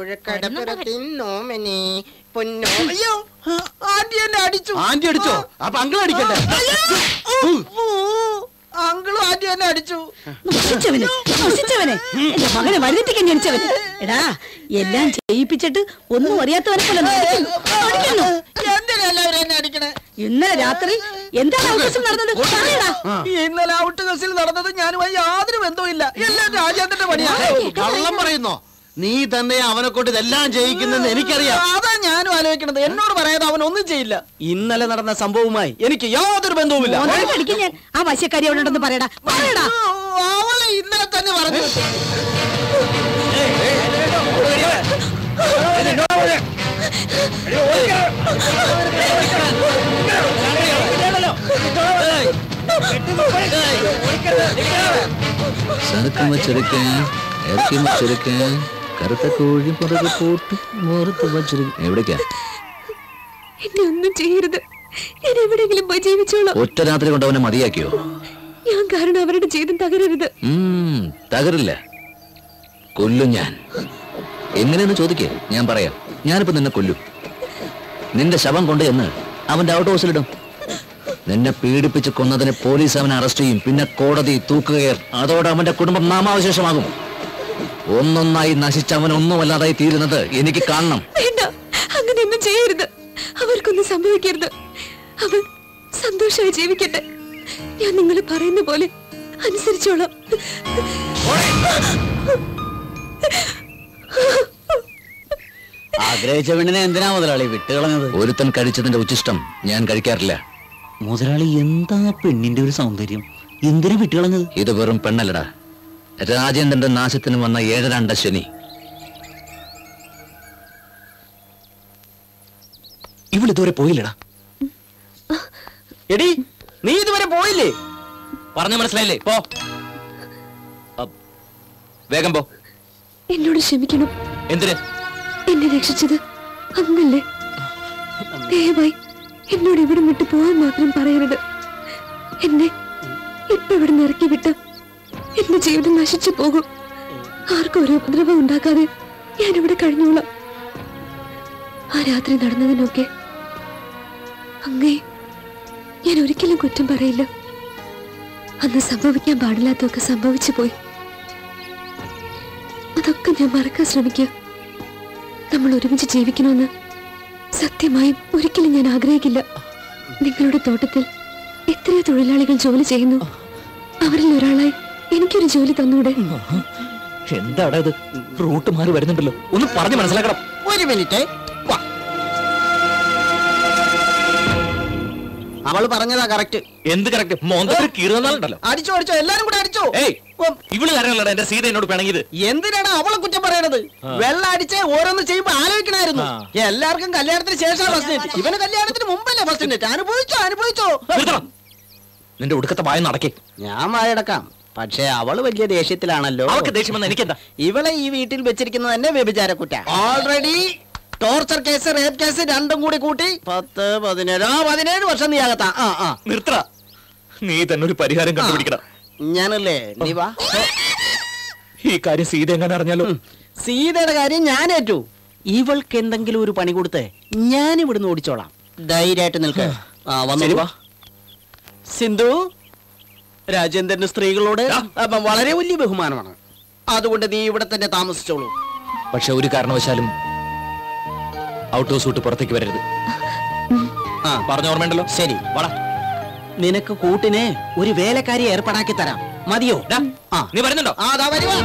താഴെക്കടപ്പുറത്തിന്നോമനെ പൊന്നോ. അയ്യോ, ആന്റി എന്നെ അടിച്ചു. ആന്റി അടിച്ചോ? അപ്പൊ അങ്കിൾ അടിക്കട്ടെ. അങ്കിളും ആന്റി എന്നെ അടിച്ചു. എന്റെ മകനെ വഴുതിക്കാൻ ജനിച്ചവൻ. എടാ, എല്ലാം ചെയ്യിപ്പിച്ചിട്ട് ഒന്നും അറിയാത്തവനെ പോലെ എല്ലാവരും എന്നെ അടിക്കണേ. ഇന്നലെ രാത്രി എന്താണ് ഔട്ട് നടന്നത്? ഇന്നലെ ഔട്ട് കേസിൽ നടന്നത് ഞാനുമായി യാതൊരു ബന്ധവുമില്ല. എല്ലാം രാജേന്ദ്രന്റെ പണിയാണ്. കള്ളം പറയുന്നോ? നീ തന്നെ അവനെ കൊണ്ട് ഇതെല്ലാം ചെയ്യിക്കുന്നെന്ന് എനിക്കറിയാം. അതാ ഞാനും ആലോചിക്കണത്. എന്നോട് പറയാതെ അവൻ ഒന്നും ചെയ്യില്ല. ഇന്നലെ നടന്ന സംഭവവുമായി എനിക്ക് യാതൊരു ബന്ധവുമില്ല. ഞാൻ ആ വശ്യക്കാരി അവിടെ ഉണ്ടെന്ന് പറയടാ. അവളെ ഇന്നലെ തന്നെ പറഞ്ഞു. സനക്കം വെച്ചെടുക്കാൻ ഇറക്കി വെച്ചെടുക്കാൻ കറുത്ത കോഴി പുറകെ പോട്ട് മുറത്ത് വെച്ചെടുക്കാൻ. എവിടേക്കാ? എന്നെ ഒന്നും ചെയ്യരുത്. ഞാൻ എവിടെയെങ്കിലും പോയി ജീവിച്ചോളാം. ഒറ്റ രാത്രി കൊണ്ട് അവനെ മതിയാക്കിയോ? ഞാൻ കാരണം അവരുടെ ജീവിതം തകരരുത്. തകരില്ല, കൊല്ലും ഞാൻ. എങ്ങനെയെന്ന് ചോദിക്കേ, ഞാൻ പറയാം. ഞാനിപ്പോ നിന്നെ കൊല്ലും. നിന്റെ ശവം കൊണ്ട് എന്ന് അവന്റെ ഔട്ട് ഹൗസിലിടും. നിന്നെ പീഡിപ്പിച്ച് കൊന്നതിന് പോലീസ് അവനെ അറസ്റ്റ് ചെയ്യും. പിന്നെ കോടതി, തൂക്കുകയർ. അതോടെ അവന്റെ കുടുംബം നാമാവശേഷമാകും. ഒന്നൊന്നായി നശിച്ച് അവൻ ഒന്നുമല്ലാതായി തീരുന്നത് എനിക്ക് കാണണം. വേണ്ട, അങ്ങനെയൊന്നും ചെയ്യരുത്. അവർക്കൊന്നും സംഭവിക്കരുത്. അവൻ സന്തോഷമായി ജീവിക്കട്ടെ. ഞാൻ നിങ്ങൾ പറയുന്ന പോലെ അനുസരിച്ചോളാം. ആഗ്രഹിച്ച പെണ്ണിനെ എന്തിനാ മുതലാളി വിട്ടുകളഞ്ഞത്? ഒരുത്തൻ കഴിച്ചതിന്റെ ഉച്ചിഷ്ടം ഞാൻ കഴിക്കാറില്ല. മുതലാളി, എന്താ പെണ്ണിന്റെ ഒരു സൗന്ദര്യം? എന്തിനാ വിട്ടുകളഞ്ഞത്? ഇത് വെറും പെണ്ണല്ലടാ, രാജേന്ദ്രന്റെ നാശത്തിന് വന്ന 7 ശനി. ഇവളിതുവരെ പോയില്ലടാ. എടി, നീ ഇതുവരെ പോയില്ലേ? പറഞ്ഞ മനസ്സിലായില്ലേ? പോ, വേഗം പോ. എന്നോട് ക്ഷമിക്കണം. എന്തിന്? എന്നെ രക്ഷിച്ചത് അങ്ങല്ലേ. ദയവായി എന്നോട് ഇവിടെ വിട്ടു പോകാൻ മാത്രം പറയരുത്. എന്നെ ഇപ്പൊ ഇവിടെ ഇറക്കി വിട്ട് എന്റെ ജീവിതം നശിച്ചു പോകും. ആർക്കും ഒരു ഉപദ്രവം ഉണ്ടാക്കാതെ ഞാനിവിടെ കഴിഞ്ഞോളാം. ആ രാത്രി നടന്നതിനൊക്കെ അങ്ങേ ഞാൻ ഒരിക്കലും കുറ്റം പറയില്ല. അന്ന് സംഭവിക്കാൻ പാടില്ലാത്തൊക്കെ സംഭവിച്ചു പോയി. അതൊക്കെ ഞാൻ മറക്കാൻ ശ്രമിക്കാം. നമ്മൾ ഒരുമിച്ച് ജീവിക്കണമെന്ന് സത്യമായും ഒരിക്കലും ഞാൻ ആഗ്രഹിക്കില്ല. നിങ്ങളുടെ തോട്ടത്തിൽ എത്രയോ തൊഴിലാളികൾ ജോലി ചെയ്യുന്നു. അവരിൽ ഒരാളായി എനിക്കൊരു ജോലി തന്നൂടെ? എന്താടാ ഇത്? റൂട്ട് മാറി വരുന്നുണ്ടല്ലോ, ഒന്ന് പറഞ്ഞു മനസ്സിലാക്കണം. ഒരു മിനിറ്റ്. അവള് പറഞ്ഞതാ കറക്റ്റ്. എന്ത് കറക്റ്റ്? മോന്തല്ലോ. അടിച്ചോ അടിച്ചോ, എല്ലാരും കൂടെ അടിച്ചോ. ഇവള് കാരണമല്ല എന്റെ സീത എന്നോട് പിണങ്ങിയത്. എന്തിനാണ് അവളെ കുറ്റം പറയണത്? വെള്ളം അടിച്ച് ഓരോന്ന് ചെയ്യുമ്പോ ആലോചിക്കണായിരുന്നു. എല്ലാവർക്കും കല്യാണത്തിന് ശേഷം ഫസ്റ്റ് നൈറ്റ്. ഇവന് കല്യാണത്തിന് മുമ്പല്ലേ ഫസ്റ്റ് നൈറ്റ്. അനുഭവിച്ചോ. നിന്റെ ഒടുക്കത്തെ വായ നടക്കേ. ഞാൻ വായടക്കാം, പക്ഷെ അവള് വലിയ ദേഷ്യത്തിലാണല്ലോ. അവൾക്ക് ദേഷ്യം വന്ന എനിക്കെന്താ? ഇവളെ ഈ വീട്ടിൽ വെച്ചിരിക്കുന്നത് തന്നെ വ്യഭിചാര കുറ്റ. Already torture case, rape case രണ്ടും കൂടി കൂട്ടി 10, 17 വർഷം നീ ആകത്താ. നിർത്തറ, നീ തന്നെ ഒരു പരിഹാരം കണ്ടുപിടിക്കണം. ഞാനല്ലേ, നീ വാ. ഈ കാര്യം സീത എങ്ങനെ അറിഞ്ഞാലോ? സീതയുടെ കാര്യം ഞാൻ ഏറ്റു. ഇവൾക്ക് എന്തെങ്കിലും ഒരു പണി കൊടുത്ത് ഞാൻ ഇവിടുന്ന് ഓടിച്ചോളാം. ധൈര്യമായിട്ട് നിൽക്ക. സിന്ധു, രാജേന്ദ്രന് സ്ത്രീകളോട് വളരെ വലിയ ബഹുമാനമാണ്. അതുകൊണ്ട് നീ ഇവിടെ തന്നെ താമസിച്ചോളൂ. പക്ഷെ ഒരു കാരണവശാലും ഔട്ട് ഹൗസ് വിട്ട് പുറത്തേക്ക് വരരുത്. പറഞ്ഞ ഓർമ്മയുണ്ടല്ലോ? ശരി, വള. നിനക്ക് കൂട്ടിന് ഒരു വേലക്കാരി ഏർപ്പാടാക്കി തരാം. മതിയോ? നീ വരുന്നുണ്ടോ? അതാ വരുവാ.